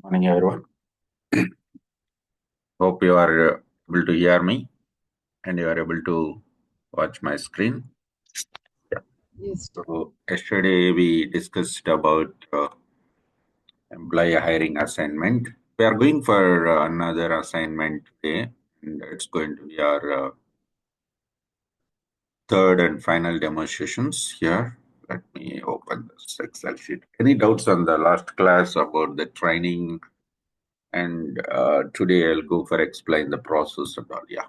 Morning, everyone. Hope you are able to hear me and you are able to watch my screen. Yeah. Yes. So yesterday we discussed about employee hiring assignment. We are going for another assignment today, and it's going to be our third and final demonstrations here. Let me open this Excel sheet. Any doubts on the last class about the training? And today I'll go for explain the process and all. Yeah.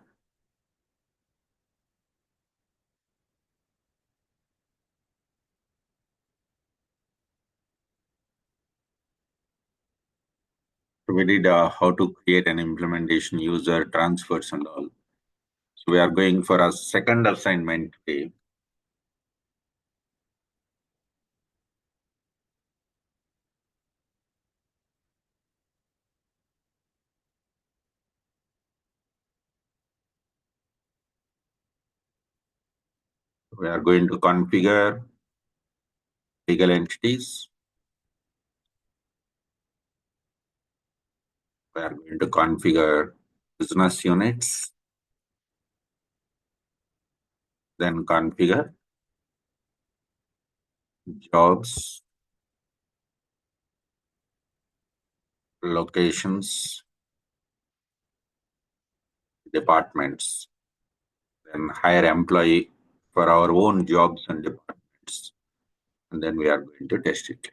So we did how to create an implementation user transfers and all. So we are going for a second assignment today. We are going to configure legal entities. We are going to configure business units. Then configure jobs, locations, departments. Then hire employee for our own jobs and departments. And then we are going to test it.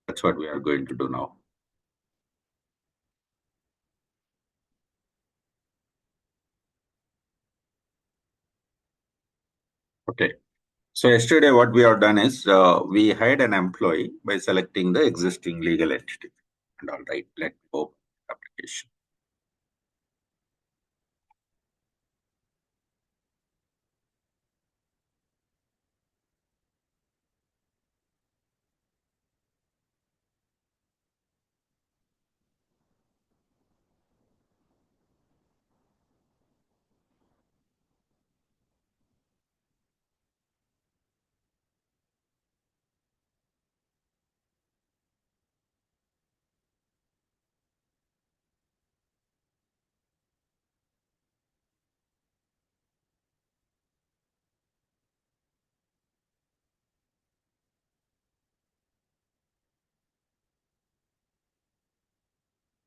That's what we are going to do now. Okay. So yesterday what we have done is we hired an employee by selecting the existing legal entity. And all right, let me open the application.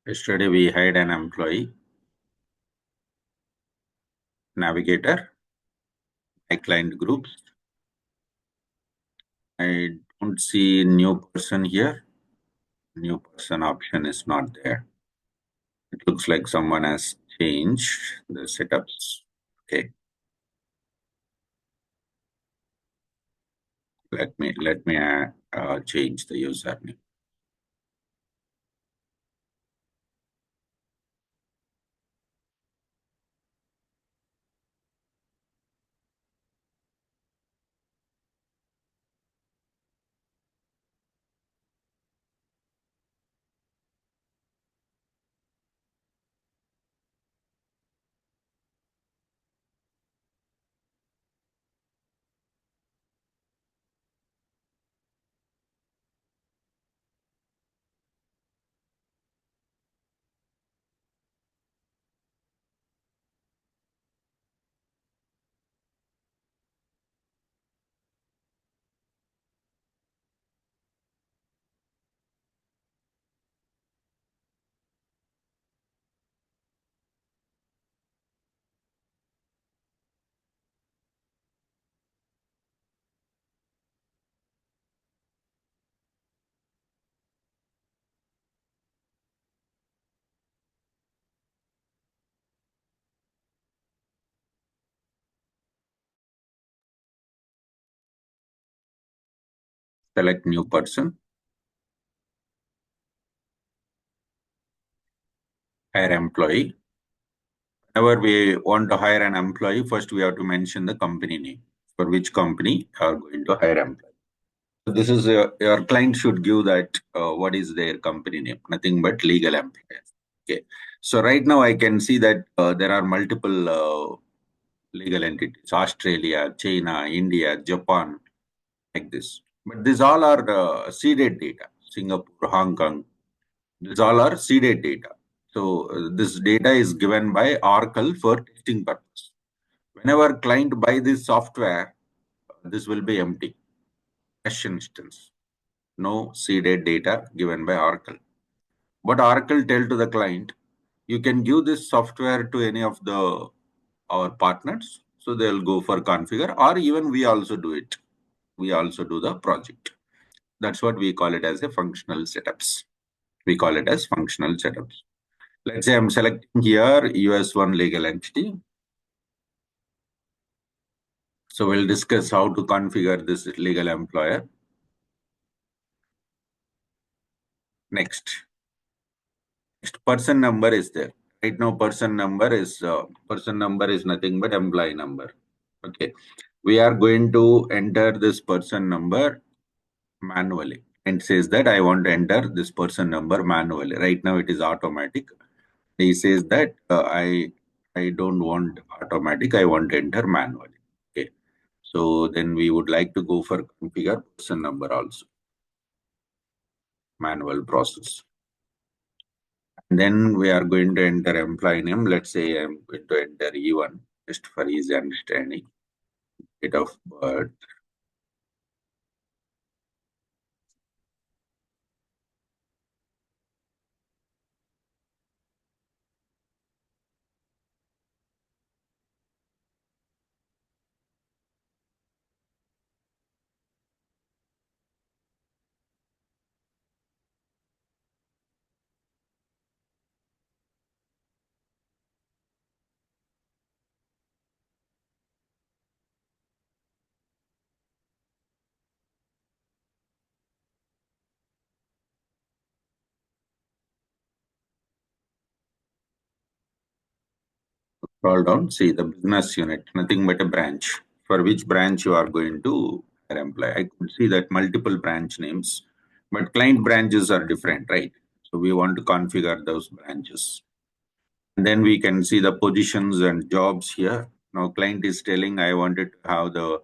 Yesterday we hired an employee, navigator, my client groups. I don't see new person here. New person option is not there. It looks like someone has changed the setups. Okay. Let me change the username. Select new person. Hire employee. Whenever we want to hire an employee, first we have to mention the company name. For which company you are going to hire employee. So this is your client should give that what is their company name, nothing but legal employer. Okay. So right now I can see that there are multiple legal entities: Australia, China, India, Japan, like this. But these all are seeded data. Singapore, Hong Kong. These all are seeded data. So this data is given by Oracle for testing purpose. Whenever client buy this software, this will be empty. Cache instance. No seeded data given by Oracle. But Oracle tell to the client, you can give this software to any of the our partners. So they'll go for configure, or even we also do it. We also do the project. That's what we call it as a functional setups. We call it as functional setups. Let's say I'm selecting here US1 legal entity. So we'll discuss how to configure this legal employer. Next person number is there. Right now, person number is nothing but employee number. Okay, we are going to enter this person number manually. And says that I want to enter this person number manually. Right now, it is automatic. He says that I don't want automatic. I want to enter manually. Okay, so then we would like to go for configure person number also. Manual process. And then we are going to enter employee name. Let's say I'm going to enter E1 just for easy understanding. Date of birth. Scroll down, see the business unit, nothing but a branch. For which branch you are going to employ. I could see that multiple branch names, but client branches are different, right? So we want to configure those branches. And then we can see the positions and jobs here. Now client is telling I wanted to have the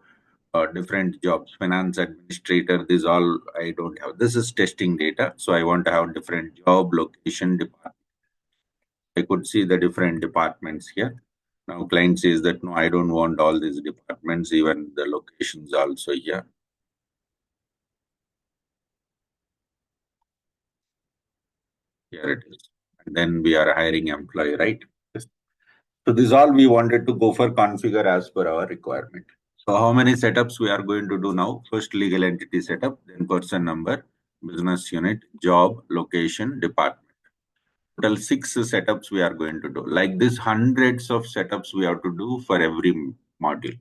different jobs, finance administrator, this all I don't have. This is testing data. So I want to have different job, location, department. I could see the different departments here. Now client says that no, I don't want all these departments, even the locations also here. Here it is. And then we are hiring employee, right? Yes. So this all we wanted to go for configure as per our requirement. So how many setups we are going to do now? First legal entity setup, then person number, business unit, job, location, department. Total 6 setups we are going to do. Like this, hundreds of setups we have to do for every module.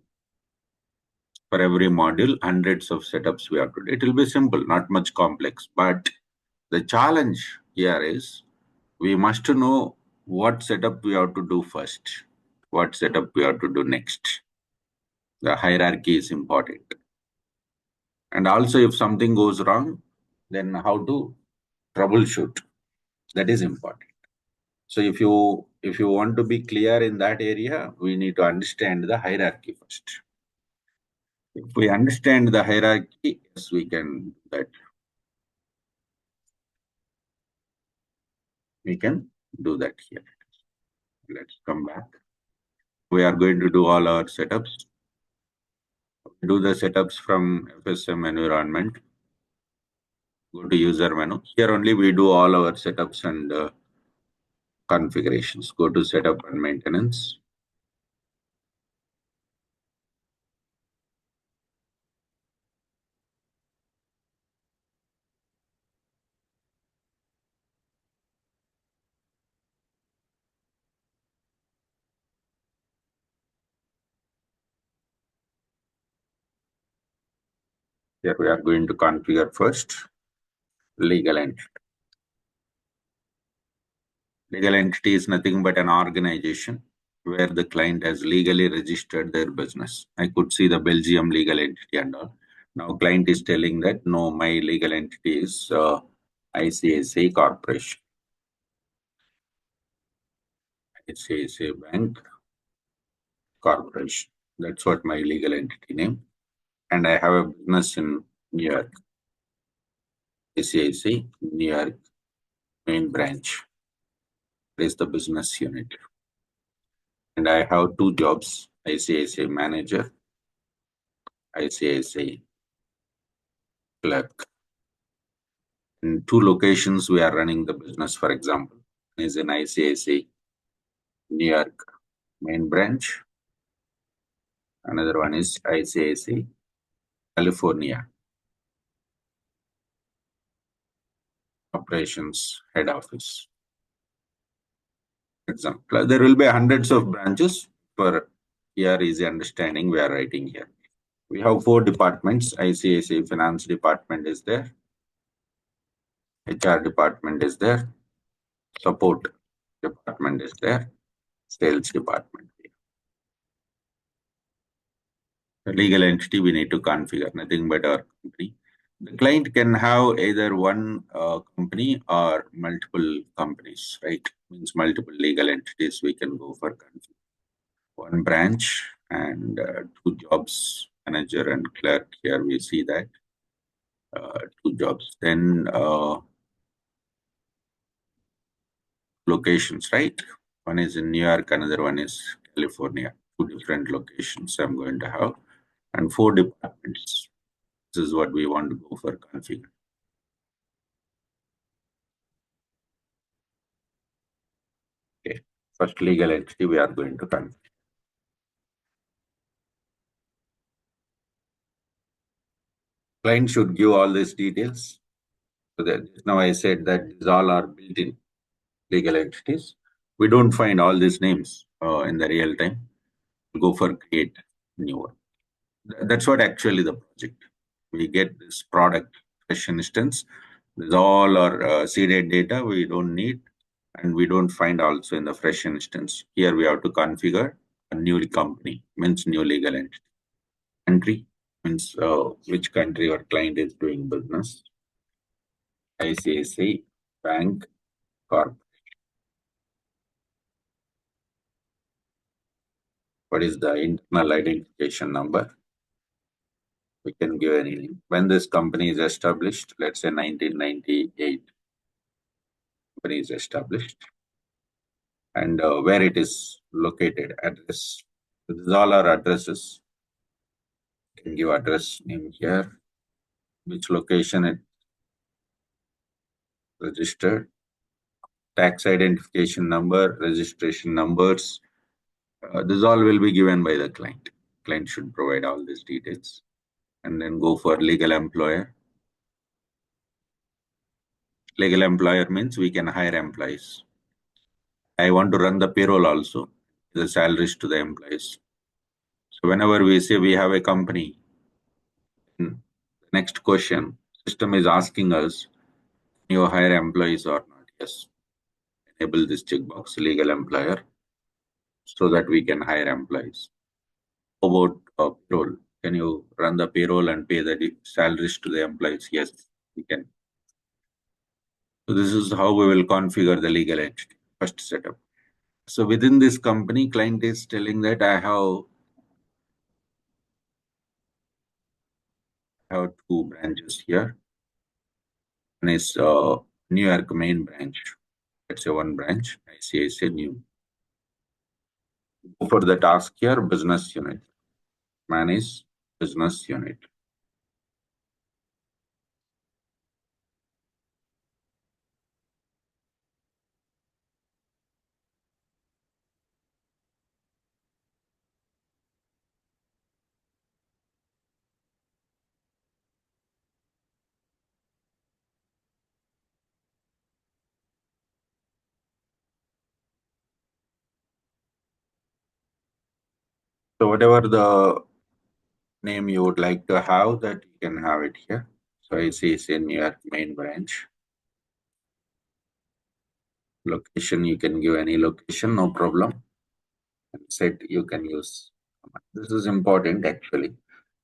For every module, hundreds of setups we have to do. It will be simple, not much complex. But the challenge here is we must know what setup we have to do first, what setup we have to do next. The hierarchy is important. And also, if something goes wrong, then how to troubleshoot. That is important. So if you want to be clear in that area, we need to understand the hierarchy first. If we understand the hierarchy, yes, we can do that. We can do that here. Let's come back. We are going to do all our setups. Do the setups from FSM environment. Go to user menu. Here only we do all our setups and configurations. Go to setup and maintenance. Here we are going to configure first legal entity. Legal entity is nothing but an organization where the client has legally registered their business. I could see the Belgium legal entity and all. Now client is telling that no, my legal entity is ICICI Corporation. ICICI Bank Corporation. That's what my legal entity name. And I have a business in New York. ICICI, New York, main branch. That is the business unit. And I have two jobs, ICICI manager, ICICI clerk. In two locations, we are running the business, for example. One is in ICICI, New York, main branch. Another one is ICICI, California, operations head office. For example, there will be hundreds of branches. For here easy understanding, we are writing here. We have four departments. ICICI finance department is there. HR department is there. Support department is there. Sales department. The legal entity we need to configure, nothing but our company. The client can have either one company or multiple companies, right? Means multiple legal entities we can go for config. One branch and two jobs, manager and clerk. Here we see that two jobs. Then locations, right? One is in New York, another one is California. Two different locations I'm going to have, and four departments. This is what we want to go for config. Okay, first legal entity we are going to configure. Client should give all these details. So that now I said that these all are built-in legal entities. We don't find all these names in the real time. We'll go for create new one. That's what actually the project. We get this product fresh instance. This all our seeded data we don't need, and we don't find also in the fresh instance. Here we have to configure a new company, means new legal entity. Country means which country our client is doing business. ICICI Bank Corp. What is the internal identification number? We can give any name. When this company is established, let's say 1998, company is established, and where it is located, address. This is all our addresses. You can give address name here, which location it registered, tax identification number, registration numbers. This all will be given by the client. Client should provide all these details, and then go for legal employer. Legal employer means we can hire employees. I want to run the payroll also, the salaries to the employees. So whenever we say we have a company, next question, system is asking us, can you hire employees or not? Yes. Enable this checkbox, legal employer, so that we can hire employees. About payroll, can you run the payroll and pay the salaries to the employees? Yes, we can. So this is how we will configure the legal entity, first setup. So within this company, client is telling that I have two branches here. One is New York main branch. Let's say one branch. ICICI new. Go for the task here, business unit. Manage business unit. So whatever the name you would like to have, that you can have it here. So ICICI New York main branch. Location, you can give any location, no problem. And set you can use. This is important actually.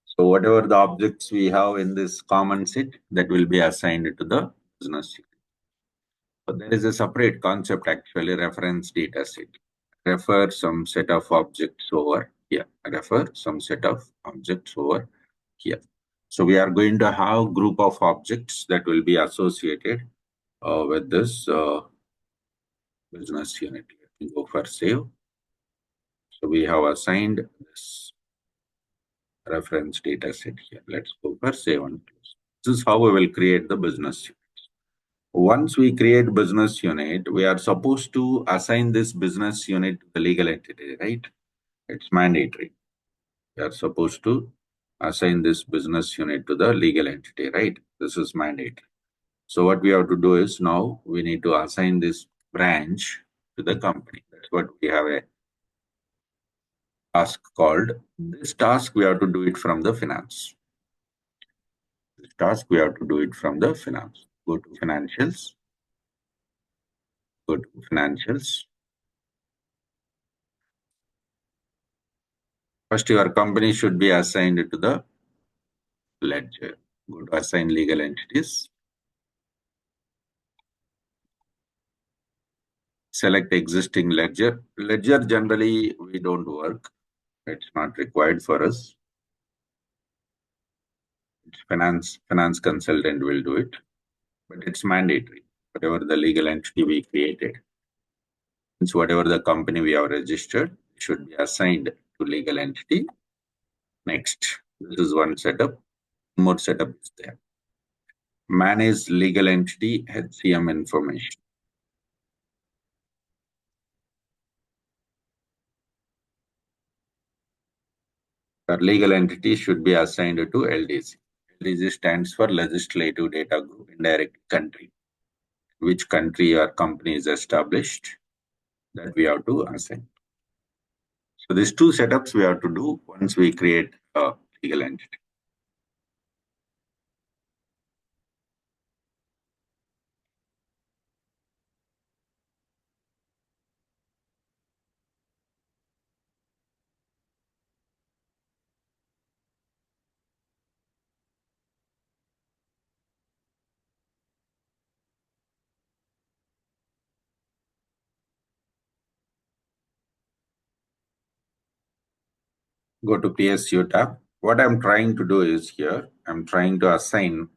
So whatever the objects we have in this common set, that will be assigned to the business unit. But there is a separate concept actually, reference data set. Refer some set of objects over here. Refer some set of objects over here. So we are going to have group of objects that will be associated with this business unit. Let me go for save. So we have assigned this reference data set here. Let's go for save and close. This is how we will create the business unit. Once we create business unit, we are supposed to assign this business unit to the legal entity, right? It's mandatory. We are supposed to assign this business unit to the legal entity, right? This is mandatory. So what we have to do is now we need to assign this branch to the company. That's what we have a task called. This task we have to do it from the finance. This task we have to do it from the finance. Go to financials. Go to financials. First, your company should be assigned to the ledger. Go to assign legal entities. Select existing ledger. Ledger generally we don't work. It's not required for us. It's finance consultant will do it, but it's mandatory. Whatever the legal entity we created, means whatever the company we have registered should be assigned to legal entity. Next, this is one setup. More setup is there. Manage legal entity HCM information. The legal entity should be assigned to LDC. LDC stands for Legislative Data Group Indirect Country. Which country your company is established, that we have to assign. So these two setups we have to do once we create a legal entity. Go to PSU tab. What I'm trying to do is here, I'm trying to assign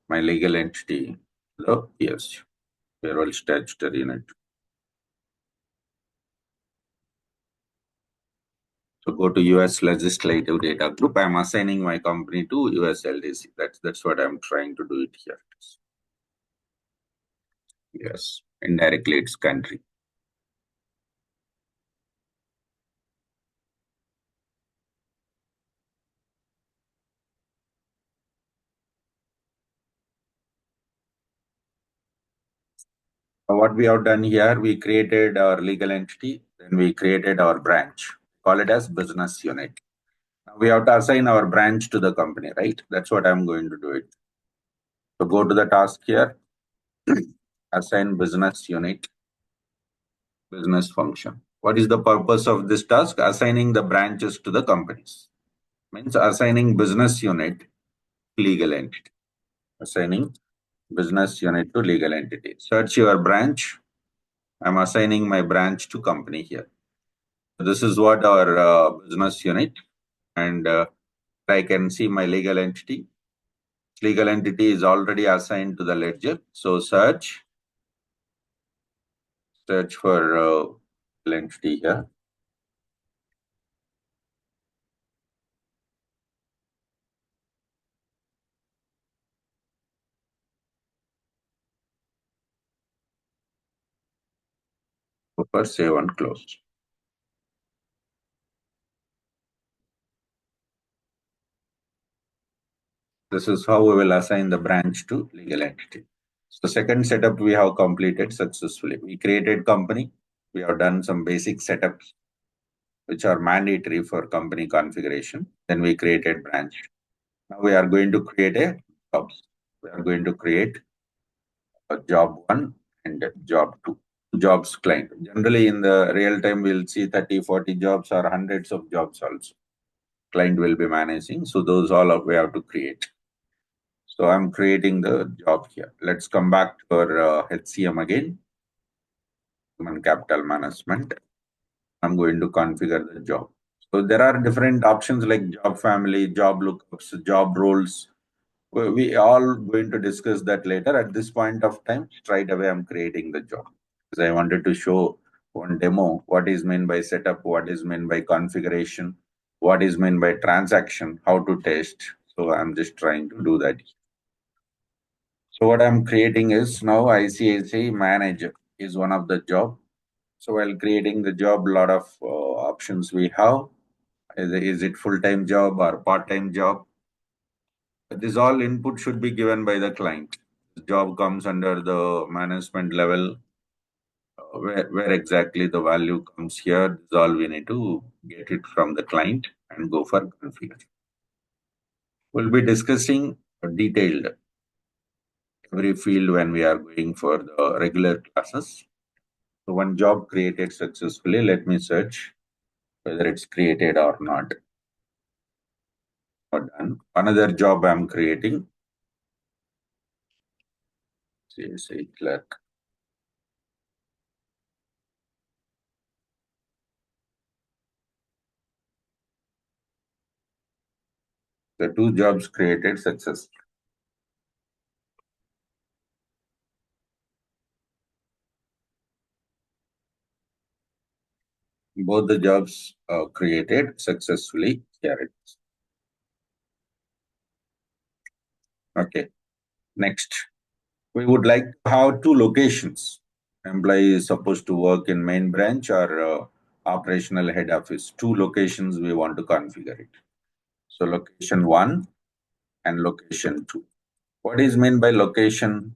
my legal entity to the PSU, payroll statutory unit. So go to US Legislative Data Group. I'm assigning my company to US LDC. That's what I'm trying to do it here. Yes, indirectly it's country. What we have done here, we created our legal entity, then we created our branch. Call it as business unit. Now we have to assign our branch to the company, right? That's what I'm going to do it. So go to the task here, assign business unit, business function. What is the purpose of this task? Assigning the branches to the companies. Means assigning business unit, legal entity. Assigning business unit to legal entity. Search your branch. I'm assigning my branch to company here. This is what our business unit, and I can see my legal entity. Legal entity is already assigned to the ledger. So search for legal entity here. Go for save and close. This is how we will assign the branch to legal entity. So second setup we have completed successfully. We created company. We have done some basic setups which are mandatory for company configuration. Then we created branch. Now we are going to create a jobs. We are going to create a job 1 and job 2. Jobs client. Generally in the real time we'll see 30, 40 jobs or hundreds of jobs also. Client will be managing. So those all we have to create. So I'm creating the job here. Let's come back to our HCM again. Human capital management. I'm going to configure the job. So there are different options like job family, job lookups, job roles, We all going to discuss that later. At this point of time, straight away I'm creating the job because I wanted to show one demo what is meant by setup, what is meant by configuration, what is meant by transaction, how to test. So I'm just trying to do that. So what I'm creating is now ICICI manager is one of the job. So while creating the job, a lot of options we have. Is it full-time job or part-time job? This all input should be given by the client. The job comes under the management level, where exactly the value comes here. This is all we need to get it from the client and go for configure. We'll be discussing detailed every field when we are going for the regular classes. So one job created successfully, let me search whether it's created or not. Or done. Another job I'm creating, say clerk. The two jobs created successfully. Both the jobs created successfully. Here it is. Okay. Next, we would like to have two locations. Employee is supposed to work in main branch or operational head office. Two locations we want to configure it. So location one and location two. What is meant by location?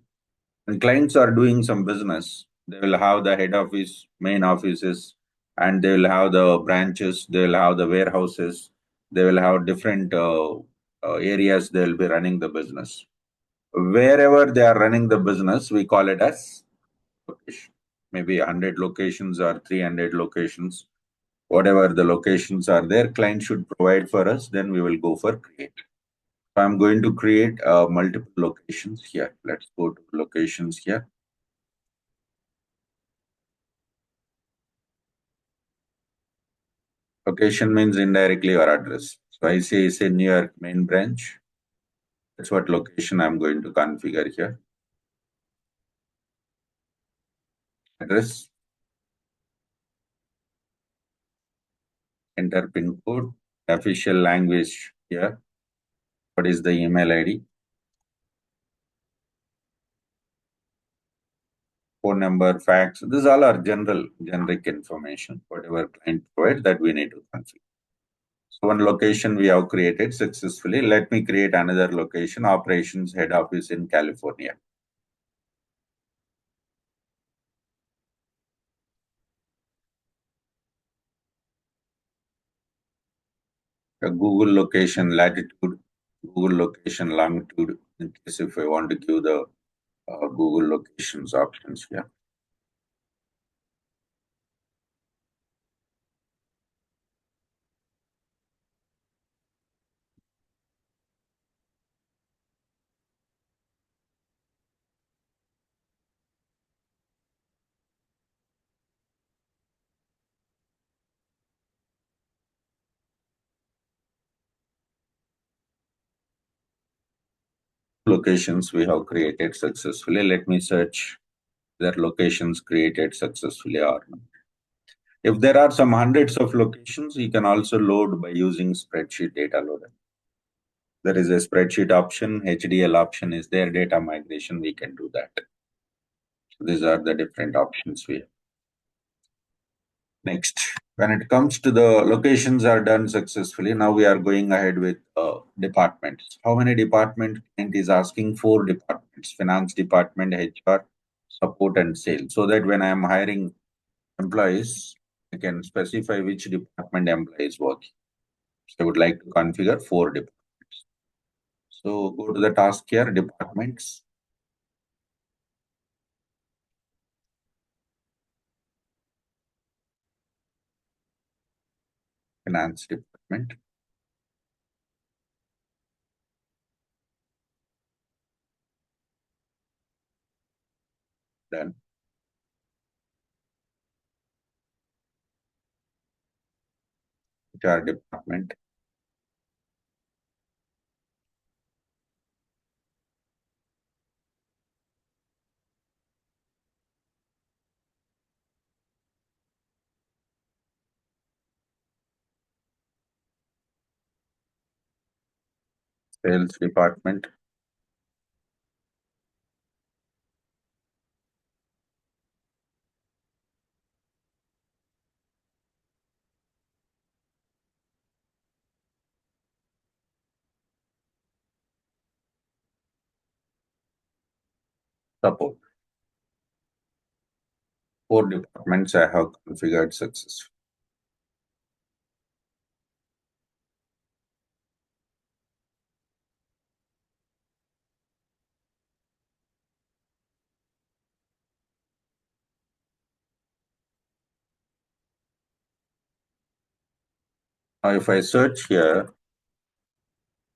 When clients are doing some business, they will have the head office, main offices, and they will have the branches, they will have the warehouses, they will have different areas they will be running the business. Wherever they are running the business, we call it as location. Maybe 100 locations or 300 locations, whatever the locations are there, client should provide for us, then we will go for create. So I'm going to create multiple locations here. Let's go to locations here. Location means indirectly your address. So I say New York main branch. That's what location I'm going to configure here. Address, enter pin code, official language here. What is the email ID? Phone number, fax. These all are generic information. Whatever client provides that we need to configure. So one location we have created successfully. Let me create another location, operations head office in California. A Google location latitude, Google location longitude, in case if I want to give the Google locations options here. Locations we have created successfully. Let me search their locations created successfully or not. If there are some hundreds of locations, you can also load by using spreadsheet data loader. There is a spreadsheet option, HDL option is there, data migration, we can do that. So these are the different options we have. Next, when it comes to the locations are done successfully, now we are going ahead with departments. How many department client is asking? 4 departments, finance department, HR, support and sales. So that when I am hiring employees, I can specify which department employee is working. So I would like to configure 4 departments. So go to the task here, departments. Finance department. Done. HR department. Sales department, support. Four departments I have configured successfully. Now, if I search here,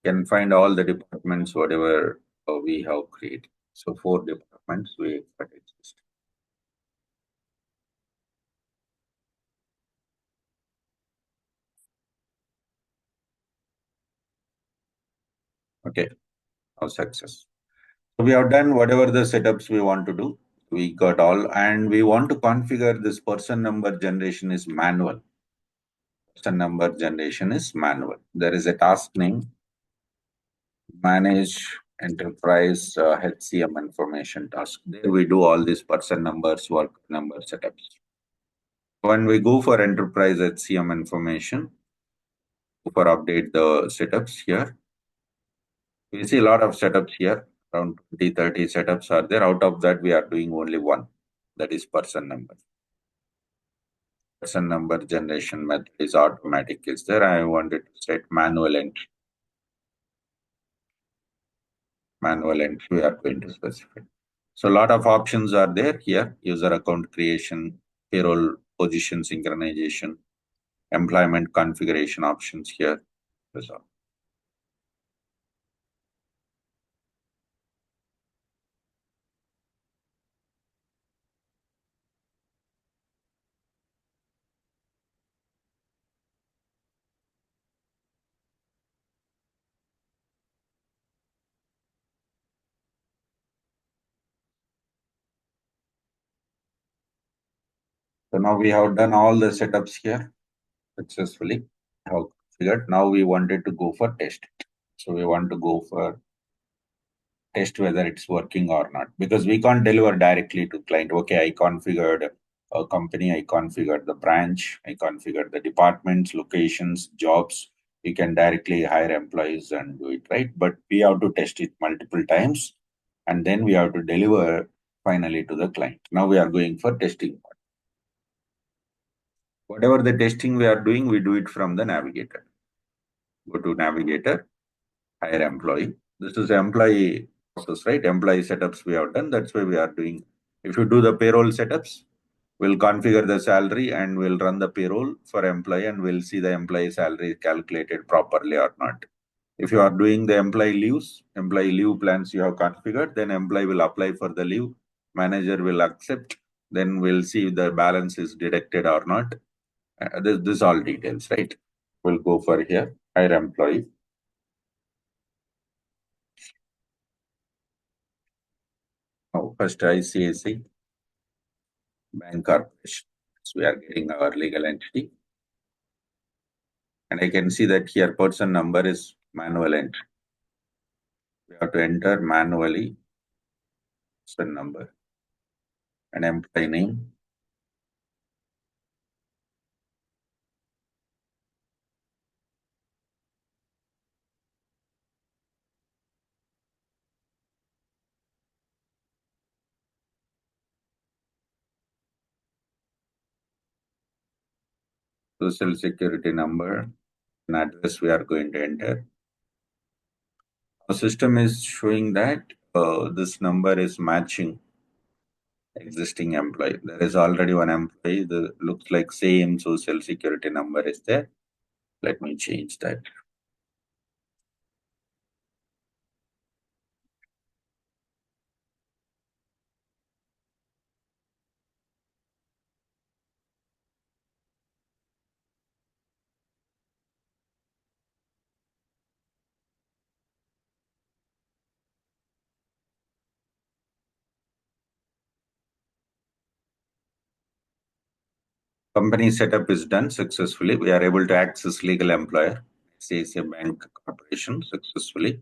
I can find all the departments, whatever we have created. So, four departments we got exist. Okay, now success. So, we have done whatever the setups we want to do. We got all, and we want to configure this person number generation is manual. Person number generation is manual. There is a task name manage enterprise HCM information task. There we do all these person numbers, work number setups. When we go for enterprise HCM information, for update the setups here, we see a lot of setups here, around 20, 30 setups are there. Out of that, we are doing only one, that is person number. Person number generation method is automatic. Is there? I wanted to set manual entry. Manual entry we are going to specify. So a lot of options are there here. User account creation, payroll position synchronization, employment configuration options here. That's all. So now we have done all the setups here successfully. Have configured. Now we wanted to go for test. So we want to go for test whether it's working or not, because we can't deliver directly to client. Okay, I configured a company, I configured the branch, I configured the departments, locations, jobs. We can directly hire employees and do it, right? But we have to test it multiple times and then we have to deliver finally to the client. Now we are going for testing. Whatever the testing we are doing, we do it from the navigator. Go to navigator, hire employee. This is employee process, right? Employee setups we have done. That's why we are doing. If you do the payroll setups, we'll configure the salary and we'll run the payroll for employee and we'll see the employee salary calculated properly or not. If you are doing the employee leave plans you have configured, then employee will apply for the leave. Manager will accept. Then we'll see if the balance is deducted or not. This all details, right? We'll go for here, hire employee. Now, first ICICI Bank Corporation. So we are getting our legal entity. And I can see that here person number is manual entry. We have to enter manually person number and employee name. Social security number and address we are going to enter. Our system is showing that this number is matching existing employee. There is already one employee that looks like same social security number is there. Let me change that. Company setup is done successfully. We are able to access legal employer, CSA Bank Corporation successfully.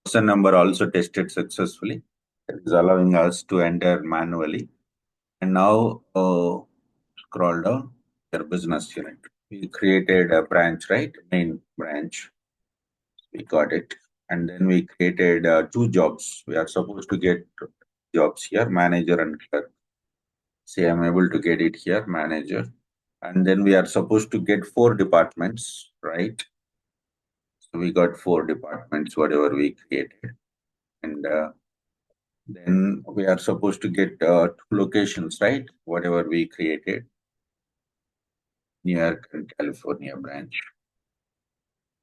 person number also tested successfully. It is allowing us to enter manually. And now scroll down your business unit. We created a branch, right? Main branch. We got it. And then we created two jobs. We are supposed to get jobs here, manager and clerk. See, I'm able to get it here, manager. And then we are supposed to get four departments, right? So we got four departments, whatever we created. And then we are supposed to get two locations, right? Whatever we created. New York and California branch.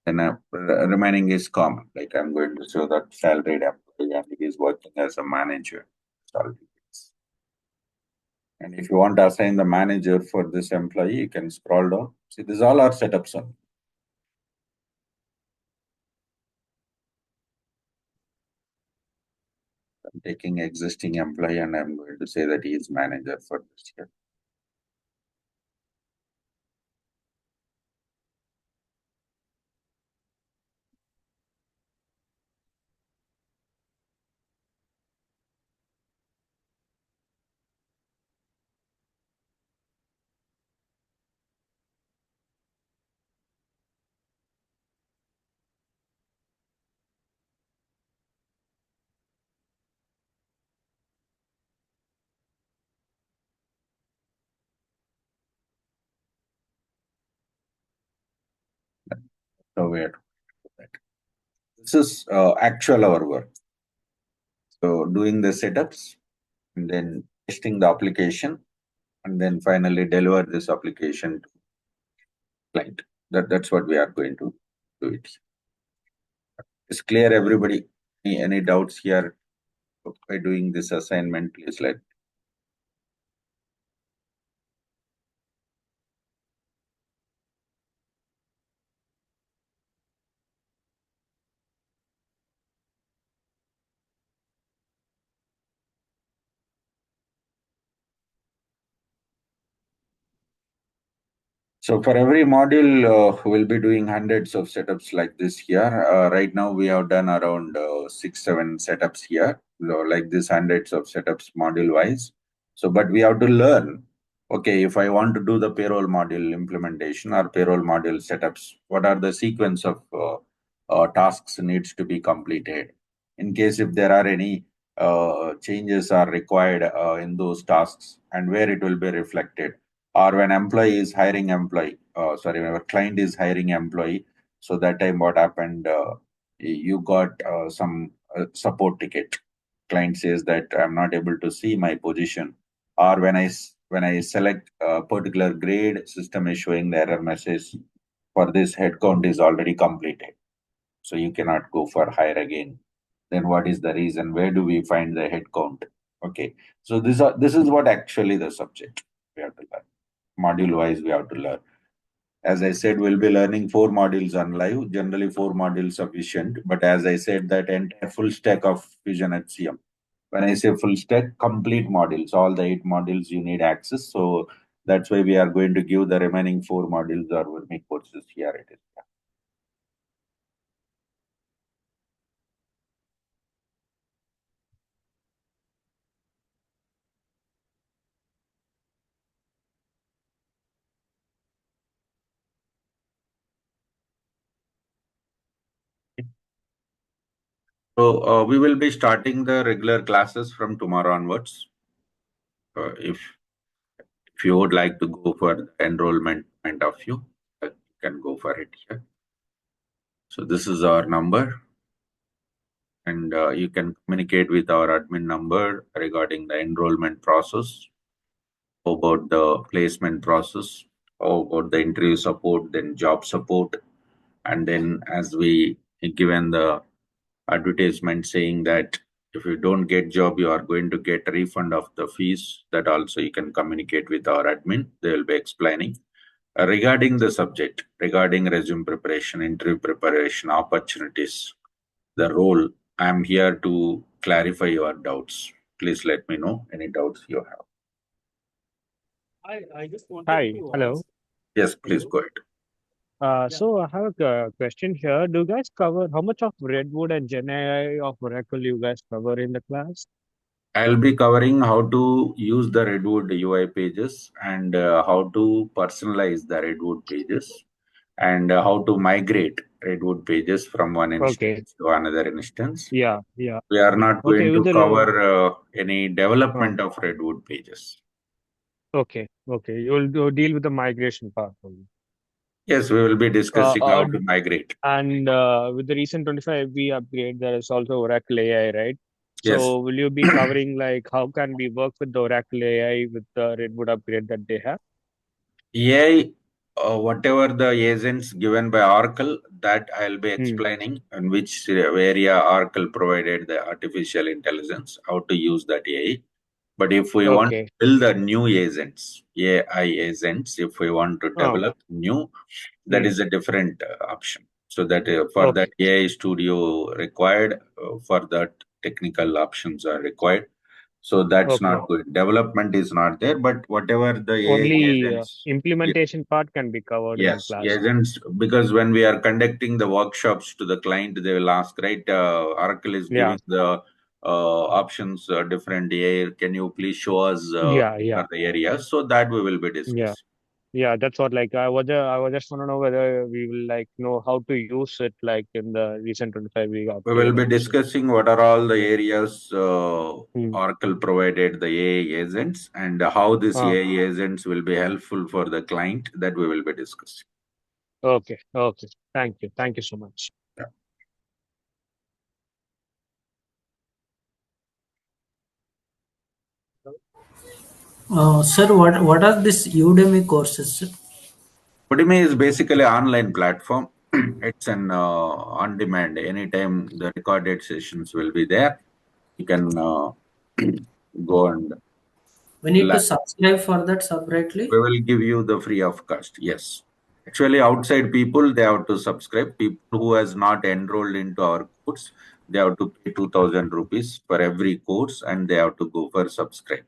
Then remaining is common. Like I'm going to show that salaried employee and he is working as a manager. And if you want to assign the manager for this employee, you can scroll down. See, these all are setups. I'm taking existing employee and I'm going to say that he is manager for this year. So we are that. This is actual our work. So doing the setups and then testing the application and then finally deliver this application to client. That's what we are going to do it. It's clear, everybody. Any doubts here by doing this assignment? Please let. So for every module, we'll be doing hundreds of setups like this here. Right now, we have done around 6, 7 setups here, like this hundreds of setups module wise. So, but we have to learn. Okay, if I want to do the payroll module implementation or payroll module setups, what are the sequence of tasks needs to be completed? In case if there are any changes are required in those tasks and where it will be reflected, or when employee is hiring employee, sorry, when our client is hiring employee. So that time what happened, you got some support ticket. Client says that I'm not able to see my position, or when I select a particular grade, system is showing the error message for this headcount is already completed. So you cannot go for hire again. Then what is the reason? Where do we find the headcount? Okay. So this is what actually the subject we have to learn. Module wise we have to learn. As I said, we'll be learning 4 modules on live, generally 4 modules sufficient. But as I said, that entire full stack of Fusion HCM. When I say full stack, complete modules, all the 8 modules you need access. So that's why we are going to give the remaining 4 modules or Vermi courses here. It is. So we will be starting the regular classes from tomorrow onwards. If you would like to go for the enrollment point of view, you can go for it here. So this is our number, and you can communicate with our admin number regarding the enrollment process, about the placement process, about the interview support, then job support, and then as we given the advertisement saying that if you don't get job, you are going to get a refund of the fees. That also you can communicate with our admin. They will be explaining. Regarding the subject, regarding resume preparation, interview preparation, opportunities, the role, I'm here to clarify your doubts. Please let me know any doubts you have. Hi, hello. Yes, please go ahead. So I have a question here. Do you guys cover how much of Redwood and Gen AI of Oracle you guys cover in the class? I'll be covering how to use the Redwood UI pages and how to personalize the Redwood pages and how to migrate Redwood pages from one Okay. instance to another instance. Yeah. Yeah. We are Yeah. not Okay. going With to the cover any uh, development of Redwood pages. okay. Okay. You'll deal with the migration part only. Yes, we will be Uh, discussing how uh, to migrate. and with the recent 25 upgrade, there is also Oracle AI, right? Yes. So will you be covering like how can we work with the Oracle AI with the Redwood upgrade that they have? AI, whatever the agents given by Oracle, that I'll be Hmm. explaining in which area Oracle provided the artificial intelligence, how to use that AI. But if we want to Okay. build the new agents, AI agents, if we want to Oh. develop new, that Hmm. is a different option. So that for that Okay. AI studio required, for that technical options are required. So that's Okay. not good. Development is not there, but whatever the AI Only agents, implementation part can be covered in the yes, class. agents, because when we are conducting the workshops to the client, they will ask, right? Oracle is Yeah. giving the options, different AI. Can you please show us Yeah. what Yeah. are the areas? So that we will be Yeah. discussing. Yeah. That's what like I was just want to know whether we will like know how to use it like in the recent 25 We will upgrade be also. discussing what are all the Yeah. areas Hmm. Oracle provided the AI agents and how these Ah. AI agents will be helpful for the client that we will be discussing. Okay. Okay. Thank you. Thank you so much. Yeah. Sir, what are these Udemy courses, sir? Udemy is basically online platform. It's an on-demand. Anytime the recorded sessions will be there, you can go and We need to learn. subscribe for that We separately. will give you the free of cost. Yes. Actually, outside people, they have to subscribe. People who has not enrolled into our course, they have to pay 2,000 rupees for every course and they have to go for subscribe.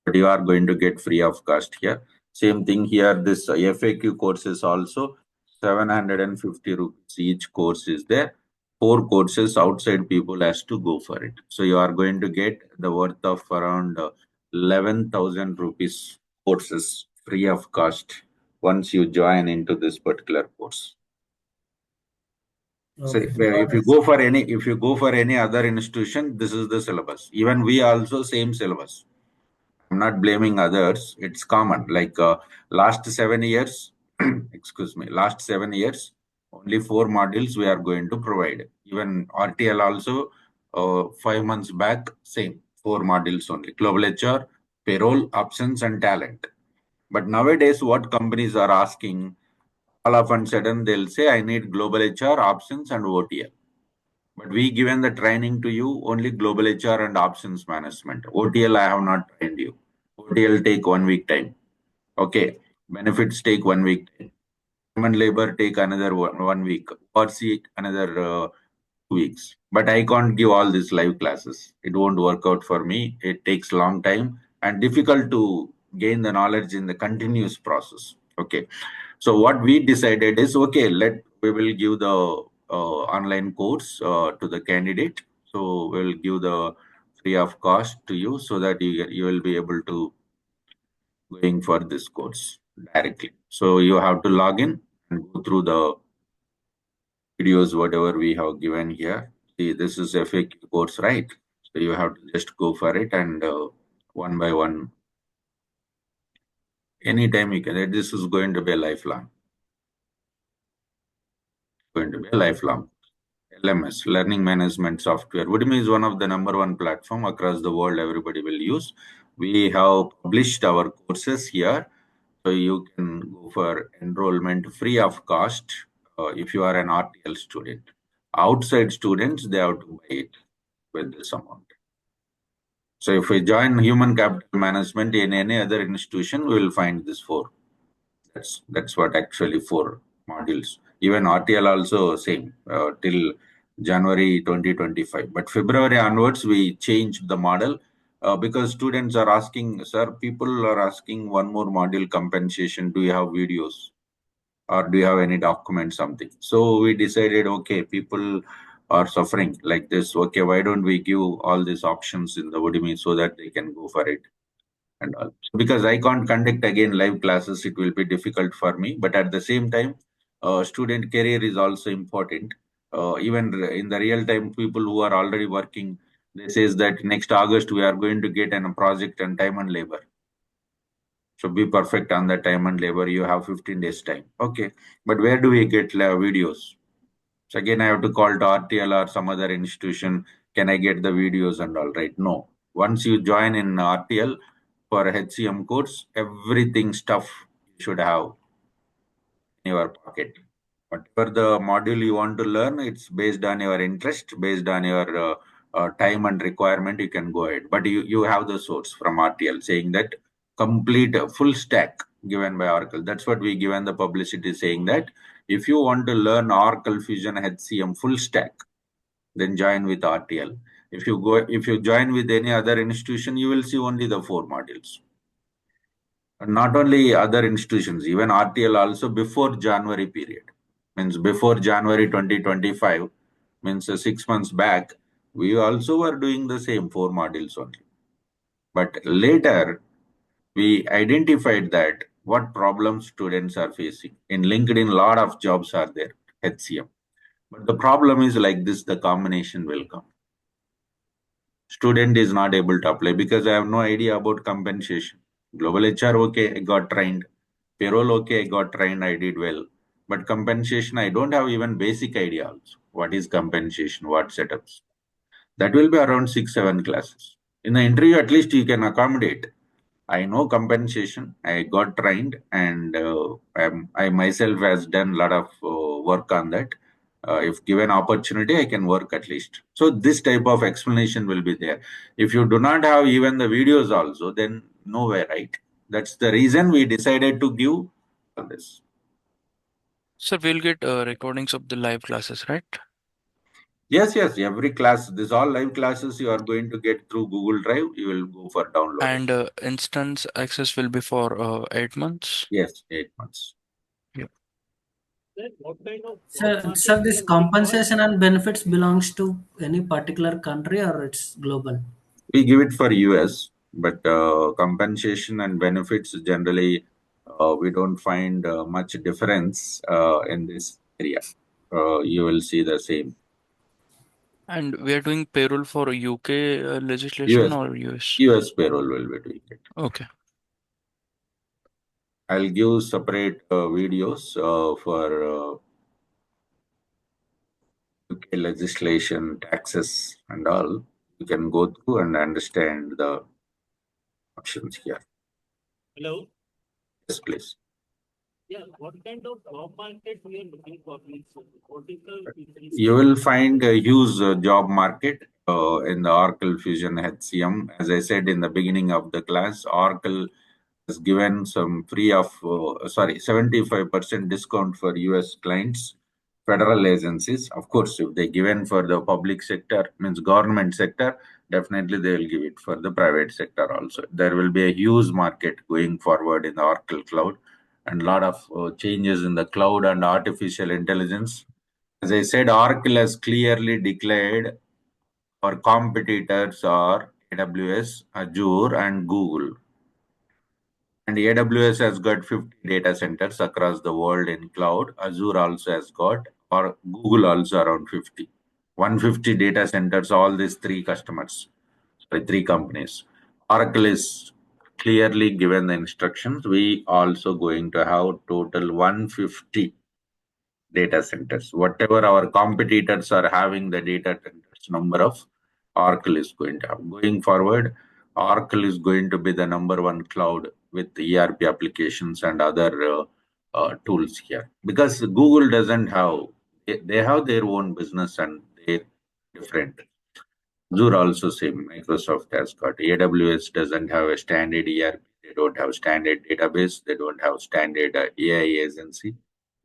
But you are going to get free of cost here. Same thing here, this FAQ course is also 750 rupees each course is there. Four courses outside people has to go for it. So you are going to get the worth of around 11,000 rupees courses free of cost once you join into this particular course. So Okay, if got you it. go for any other institution, this is the syllabus. Even we also same syllabus. I'm not blaming others. It's common. Like last 7 years, excuse me, last 7 years, only four modules we are going to provide. Even RTL also, 5 months back, same four modules only: global HR, payroll, options, and talent. But nowadays, what companies are asking, all of a sudden they'll say, "I need global HR, options, and OTL." But we given the training to you only global HR and options management. OTL I have not trained you. OTL take 1 week time. Okay. Benefits take 1 week time. Human labor take another 1 week. RC another 2 weeks. But I can't give all these live classes. It won't work out for me. It takes long time and difficult to gain the knowledge in the continuous process. Okay. So what we decided is, okay, let we will give the online course to the candidate. So we'll give the free of cost to you so that you will be able to going for this course directly. So you have to log in and go through the videos whatever we have given here. See, this is a fake course, right? So you have to just go for it and one by one, anytime you can. This is going to be a lifelong. Going to be a lifelong. LMS, Learning Management Software. Udemy is one of the number one platform across the world everybody will use. We have published our courses here, so you can go for enrollment free of cost if you are an RTL student. Outside students, they have to buy it with this amount. So if we join human capital management in any other institution, we will find this four. That's what actually four modules. Even RTL also same till January 2025. But February onwards, we changed the model because students are asking, sir, people are asking one more module compensation. Do you have videos? or do you have any document, something? So we decided, okay, people are suffering like this. Okay, why don't we give all these options in the Udemy so that they can go for it and all. So because I can't conduct again live classes, it will be difficult for me. But at the same time, student career is also important. Even in the real time, people who are already working, they says that next August we are going to get a project on time and labor. So be perfect on the time and labor. You have 15 days time. Okay. But where do we get videos? So again, I have to call to RTL or some other institution. Can I get the videos and all? Right? No. Once you join in RTL for HCM course, everything stuff you should have in your pocket. Whatever the module you want to learn, it's based on your interest, based on your time and requirement, you can go ahead. But you have the source from RTL saying that complete full stack given by Oracle. That's what we given the publicity, saying that if you want to learn Oracle Fusion HCM full stack, then join with RTL. If you join with any other institution, you will see only the 4 modules. And not only other institutions, even RTL also before January period. Means before January 2025, means 6 months back, we also were doing the same 4 modules only. But later, we identified that what problems students are facing. In LinkedIn, a lot of jobs are there, HCM. But the problem is like this, the combination will come. Student is not able to apply because I have no idea about compensation. Global HR, okay, I got trained. Payroll, okay, I got trained, I did well. But compensation, I don't have even basic idea also. What is compensation, what setups? That will be around 6, 7 classes. In the interview, at least you can accommodate. I know compensation, I got trained, and I myself has done a lot of work on that. If given opportunity, I can work at least. So this type of explanation will be there. If you do not have even the videos also, then nowhere, right? That's the reason we decided to give all this. So we'll get recordings of the live classes, right? Yes, yes, every class, this all live classes you are going to get through Google Drive, you will go for downloading. And instance access will be for 8 months. Yes, 8 months. Yeah. Sir, this compensation and benefits belongs to any particular country or it's global? We give it for US, but compensation and benefits generally we don't find much difference in this area. You will see the same. And we are doing payroll for UK legislation US, or US? US payroll will be doing it. Okay. I'll give separate videos for UK legislation, taxes, and all. You can go through and understand the options here. Hello. Yes, please. Yeah, what kind of job market we are looking for? You will find a huge job market in the Oracle Fusion HCM. As I said in the beginning of the class, Oracle has given some free of, 75% discount for US clients, federal agencies. Of course, if they given for the public sector, means government sector, definitely they will give it for the private sector also. There will be a huge market going forward in the Oracle Cloud, and a lot of changes in the cloud and artificial intelligence. As I said, Oracle has clearly declared our competitors are AWS, Azure, and Google. And AWS has got 50 data centers across the world in cloud. Azure also has got, or Google also around 50. 150 data centers, all these 3 customers, sorry, 3 companies. Oracle is clearly given the instructions. We also going to have total 150 data centers. Whatever our competitors are having the data centers number of, Oracle is going to have. Going forward, Oracle is going to be the #1 cloud with ERP applications and other tools here. Because Google doesn't have, they have their own business and they're different. Azure also same. Microsoft has got. AWS doesn't have a standard ERP. They don't have standard database. They don't have standard AI agency,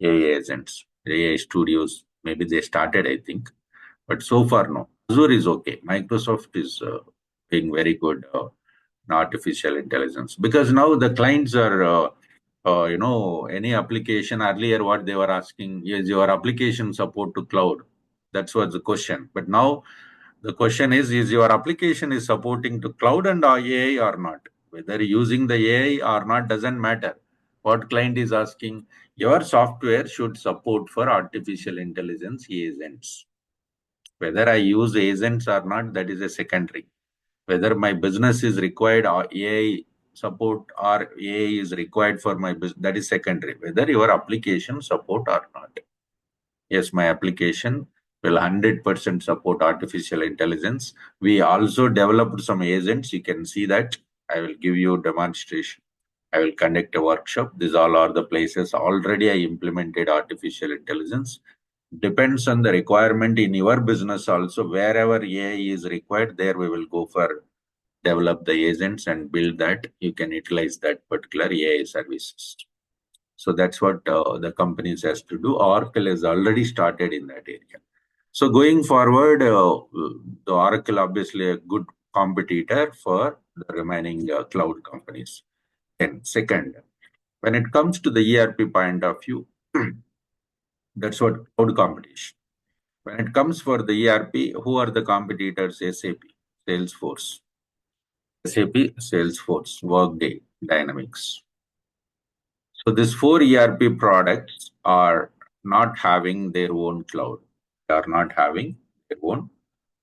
AI agents, AI studios. Maybe they started, I think, but so far no. Azure is okay. Microsoft is being very good in artificial intelligence because now the clients are any application earlier, what they were asking is your application support to cloud. That's what the question. But now the question is your application is supporting to cloud and AI or not? Whether using the AI or not doesn't matter. What client is asking, your software should support for artificial intelligence agents. Whether I use agents or not, that is a secondary. Whether my business is required or AI support or AI is required for my business, that is secondary. Whether your application support or not. Yes, my application will 100% support artificial intelligence. We also developed some agents. You can see that. I will give you a demonstration. I will conduct a workshop. These all are the places already I implemented artificial intelligence. Depends on the requirement in your business also. Wherever AI is required, there we will go for develop the agents and build that. You can utilize that particular AI services. So that's what the companies has to do. Oracle has already started in that area. So going forward, the Oracle obviously a good competitor for the remaining cloud companies. And second, when it comes to the ERP point of view, that's what cloud competition. When it comes for the ERP, who are the competitors? SAP, Salesforce, Workday, Dynamics. So these 4 ERP products are not having their own cloud. They are not having their own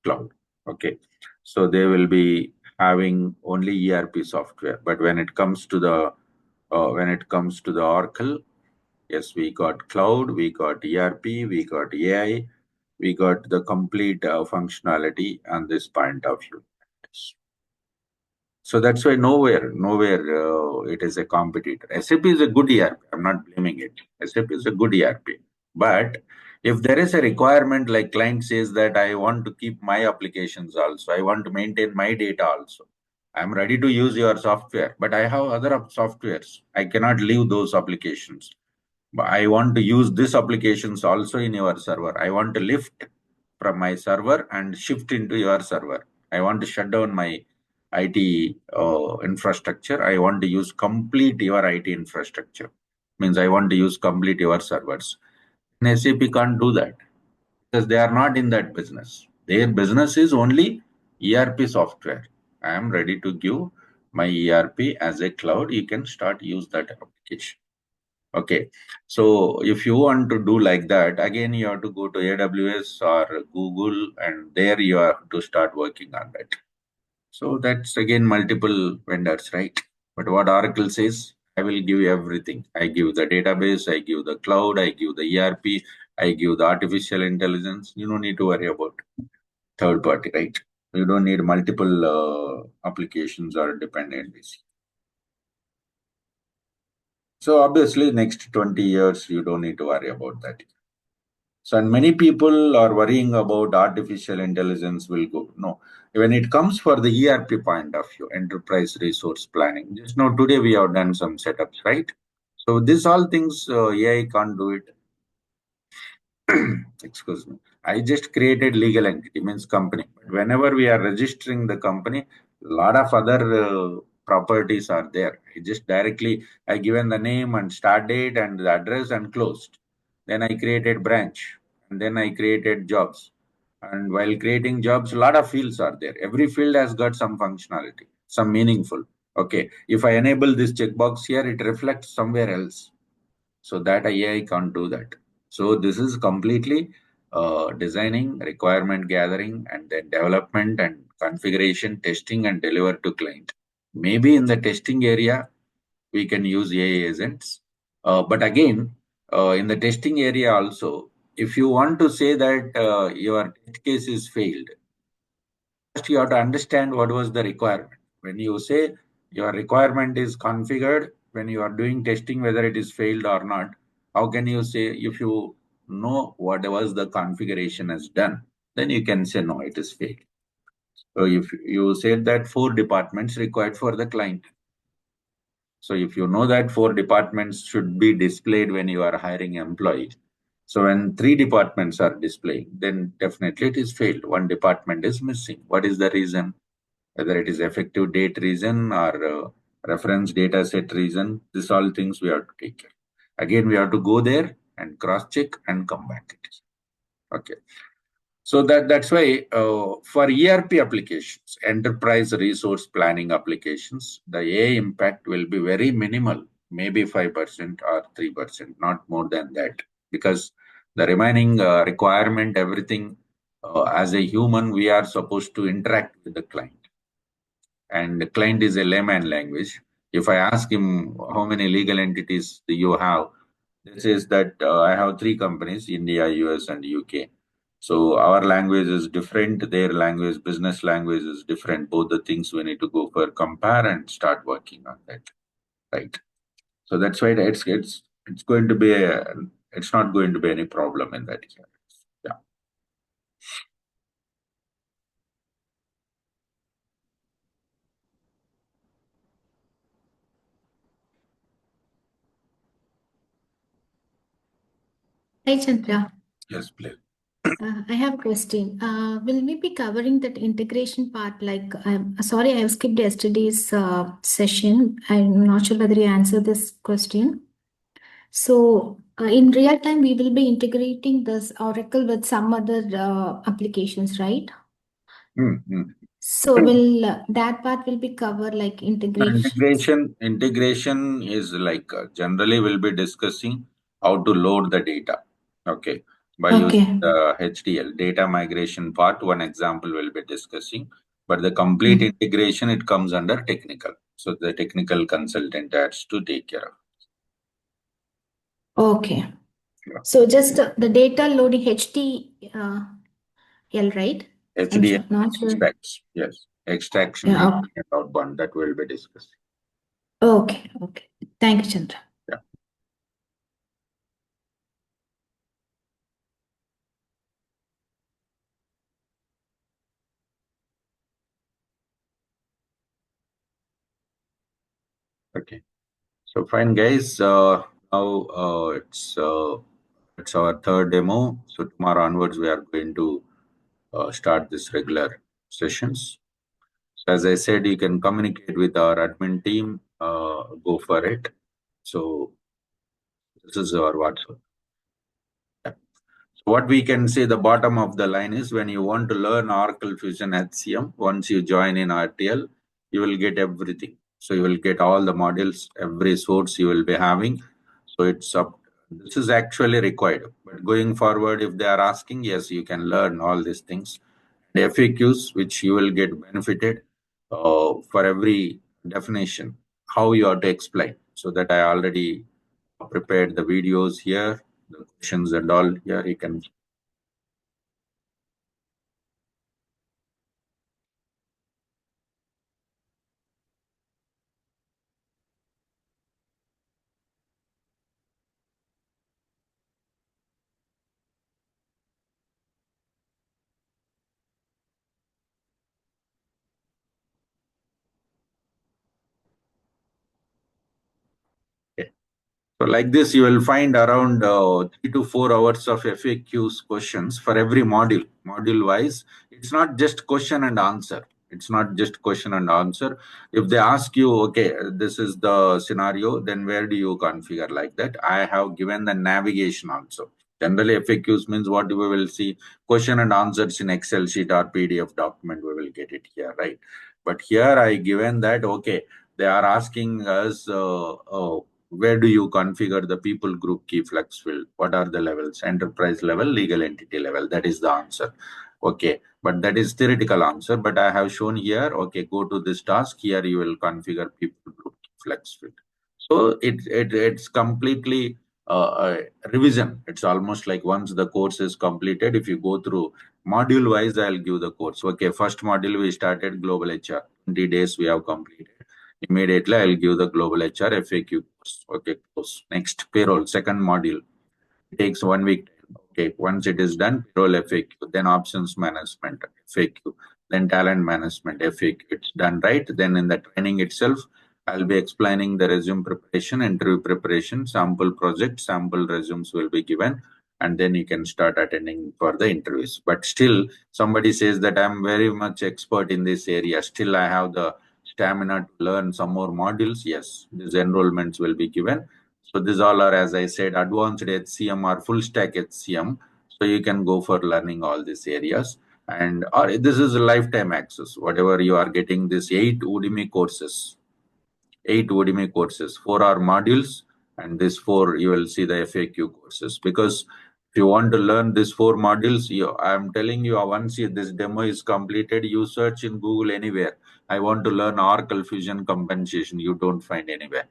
cloud. Okay. So they will be having only ERP software. But when it comes to the Oracle, yes, we got cloud, we got ERP, we got AI, we got the complete functionality on this point of view. So that's why nowhere it is a competitor. SAP is a good ERP. I'm not blaming it. SAP is a good ERP. But if there is a requirement like client says that I want to keep my applications also, I want to maintain my data also, I'm ready to use your software, but I have other softwares. I cannot leave those applications. But I want to use these applications also in your server. I want to lift from my server and shift into your server. I want to shut down my IT infrastructure. I want to use complete your IT infrastructure. Means I want to use complete your servers. And SAP can't do that because they are not in that business. Their business is only ERP software. I am ready to give my ERP as a cloud. You can start use that application. Okay, so if you want to do like that, again you have to go to AWS or Google, and there you have to start working on that. So that's again multiple vendors, right? But what Oracle says, I will give you everything. I give the database, I give the cloud, I give the ERP, I give the artificial intelligence. You don't need to worry about third party, right? You don't need multiple applications or dependencies. So obviously next 20 years, you don't need to worry about that. So, and many people are worrying about artificial intelligence will go. No, when it comes for the ERP point of view, enterprise resource planning, just now today we have done some setups, right? So these all things AI can't do it. Excuse me. I just created legal entity, means company. Whenever we are registering the company, a lot of other properties are there. I given the name and start date and the address and closed. Then I created branch and then I created jobs. And while creating jobs, a lot of fields are there. Every field has got some functionality, some meaningful. Okay. If I enable this checkbox here, it reflects somewhere else. So that AI can't do that. So this is completely designing, requirement gathering, and then development and configuration, testing, and deliver to client. Maybe in the testing area, we can use AI agents. But again, in the testing area also, if you want to say that your test case is failed, first you have to understand what was the requirement. When you say your requirement is configured, when you are doing testing, whether it is failed or not, how can you say if you know what was the configuration has done, then you can say no, it is failed. So if you said that 4 departments required for the client. So if you know that 4 departments should be displayed when you are hiring employees. So when 3 departments are displaying, then definitely it is failed. 1 department is missing. What is the reason? Whether it is effective date reason or reference data set reason. These all things we have to take care. Again, we have to go there and cross check and come back. Okay. So that's why for ERP applications, enterprise resource planning applications, the AI impact will be very minimal, maybe 5% or 3%, not more than that. Because the remaining requirement, everything, as a human, we are supposed to interact with the client. And the client is a layman language. If I ask him how many legal entities do you have, this is that I have 3 companies, India, US, and UK. So our language is different, their language, business language is different. Both the things we need to go for compare and start working on that, right? So that's why it's going to be it's not going to be any problem in that area. Yeah. Hi, Chandra. Yes, please. I have a question. Will we be covering that integration part? Like, I'm sorry, I have skipped yesterday's session. I'm not sure whether you answered this question. So, in real time, we will be integrating this Oracle with some other applications, right? So, will that part will be covered like integration? Integration is like generally we'll be discussing how to load the data. Okay, by using Okay. the HDL data migration part. One example we'll be discussing, but the complete integration it comes under technical. So the technical consultant has to take care of. Okay. Yeah. So, just the data loading HTL, right? I'm HDL not sure. extracts, yes, extraction Yeah. input and outbound that we'll be discussing. Okay. Okay. Thank you, Chandra. Yeah. Okay. So fine, guys. Now it's our third demo. So tomorrow onwards, we are going to start this regular sessions. So as I said, you can communicate with our admin team. Go for it. So this is our WhatsApp. Yeah. So what we can say, the bottom of the line is when you want to learn Oracle Fusion HCM, once you join in RTL, you will get everything. So you will get all the modules, every source you will be having. So it's up. This is actually required. But going forward, if they are asking, yes, you can learn all these things. The FAQs, which you will get benefited for every definition, how you have to explain. So that I already prepared the videos here, the questions and all here. You can. So like this, you will find around 3 to 4 hours of FAQs questions for every module. Module wise, it's not just question and answer. It's not just question and answer. If they ask you, okay, this is the scenario, then where do you configure like that? I have given the navigation also. Generally, FAQs means what we will see question and answers in Excel sheet or PDF document. We will get it here, right? But here I given that, okay, they are asking us, where do you configure the people group key flex field? What are the levels? Enterprise level, legal entity level. That is the answer. Okay, but that is theoretical answer. But I have shown here. Okay, go to this task. Here you will configure people group key flex field. So it's completely revision. It's almost like once the course is completed, if you go through module wise, I'll give the course. Okay, first module we started global HR. 20 days we have completed. Immediately, I'll give the global HR FAQ course. Okay, course. Next, payroll, second module. It takes 1 week. Okay, once it is done, payroll FAQ, then options management FAQ, then talent management FAQ. It's done, right? Then in the training itself, I'll be explaining the resume preparation, interview preparation, sample project, sample resumes will be given, and then you can start attending for the interviews. But still, somebody says that I'm very much expert in this area. Still, I have the stamina to learn some more modules, yes, these enrollments will be given. So these all are, as I said, advanced HCM or full stack HCM. So you can go for learning all these areas. And this is a lifetime access. Whatever you are getting, this 8 Udemy courses, 4 are modules, and this 4 you will see the FAQ courses. Because if you want to learn these 4 modules, I'm telling you, once this demo is completed, you search in Google anywhere. I want to learn Oracle Fusion compensation. You don't find anywhere.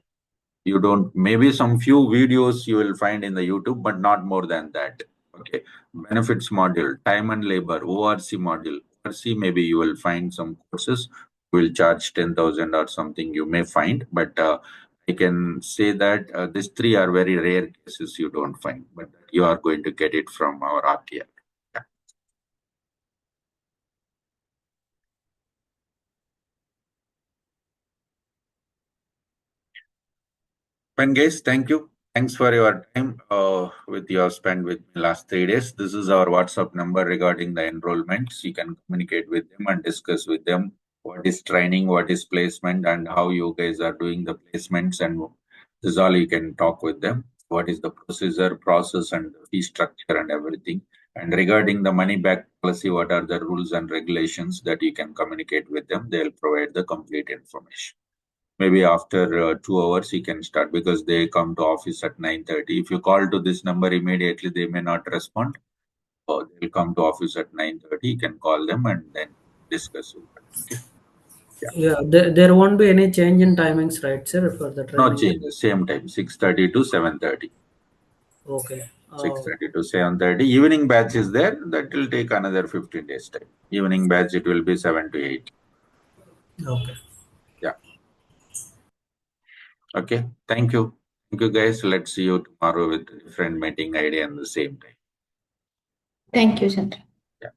You don't, maybe some few videos you will find in the YouTube, but not more than that. Okay. Benefits module, time and labor, ORC module. ORC, maybe you will find some courses will charge 10,000 or something, you may find, but I can say that these 3 are very rare cases you don't find, but you are going to get it from our RTL. Yeah. Fine, guys, thank you. Thanks for your time with your spent with me last 3 days. This is our WhatsApp number regarding the enrollments. You can communicate with them and discuss with them what is training, what is placement, and how you guys are doing the placements. And this is all you can talk with them. What is the process, and the fee structure and everything. And regarding the money back policy, what are the rules and regulations that you can communicate with them? They'll provide the complete information. Maybe after 2 hours he can start, because they come to office at 9:30. If you call to this number immediately, they may not respond. So they'll come to office at 9:30. You can call them and then discuss with them. Okay. Yeah, there won't be any change in timings, right, sir, for the No training? changes. Same time, 6:30 to 7:30. Okay. 6:30 to 7:30. Evening batch is there. That will take another 15 days time. Evening batch, it will be 7 to 8. Okay. Yeah. Okay. Thank you. Thank you, guys. Let's see you tomorrow with a different meeting idea and the same time. Thank you, Chandra. Yeah.